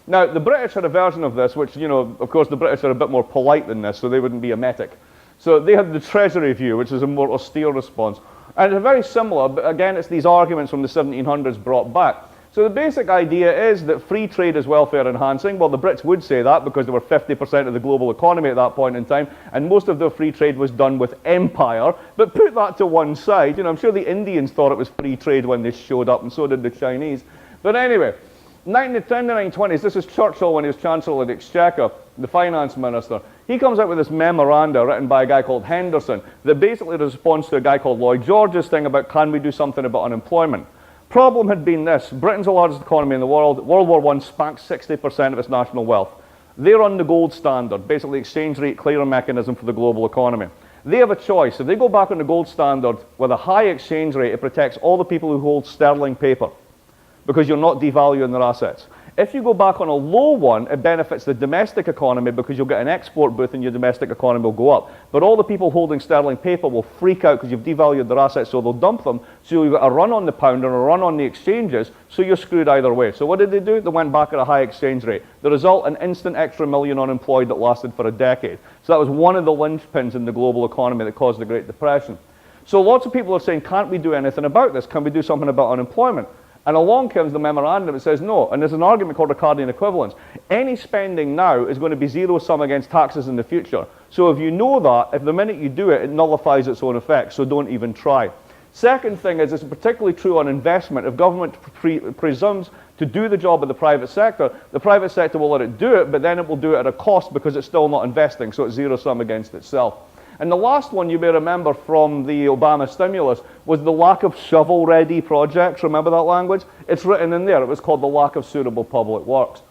Now, the British had a version of this, which, you know, of course, the British are a bit more polite than this, so they wouldn't be emetic. So they had the Treasury view, which is a more austere response. And it's very similar, but again, it's these arguments from the 1700s brought back. So the basic idea is that free trade is welfare enhancing. Well, the Brits would say that because they were 50% of the global economy at that point in time, and most of their free trade was done with empire. But put that to one side. You know, I'm sure the Indians thought it was free trade when they showed up, and so did the Chinese. But anyway, in the 1920s, this is Churchill when he was Chancellor of the Exchequer, the finance minister. He comes out with this memoranda written by a guy called Henderson that basically responds to a guy called Lloyd George's thing about can we do something about unemployment. Problem had been this: Britain's the largest economy in the world. World War I spanked 60% of its national wealth. They run the gold standard, basically exchange rate clearing mechanism for the global economy. They have a choice. If they go back on the gold standard with a high exchange rate, it protects all the people who hold sterling paper because you're not devaluing their assets. If you go back on a low one, it benefits the domestic economy because you'll get an export boost and your domestic economy will go up. But all the people holding sterling paper will freak out because you've devalued their assets, so they'll dump them. So you've got a run on the pound and a run on the exchanges, so you're screwed either way. So what did they do? They went back at a high exchange rate. The result, an instant extra million unemployed that lasted for a decade. So that was one of the linchpins in the global economy that caused the Great Depression. So lots of people are saying, can't we do anything about this? Can we do something about unemployment? And along comes the memorandum that says no, and there's an argument called Ricardian equivalence. Any spending now is going to be zero sum against taxes in the future. So if you know that, if the minute you do it, it nullifies its own effect, so don't even try. Second thing is, it's particularly true on investment. If government presumes to do the job of the private sector will let it do it, but then it will do it at a cost because it's still not investing, so it's zero sum against itself. And the last one you may remember from the Obama stimulus was the lack of shovel-ready projects. Remember that language? It's written in there. It was called the lack of suitable public works.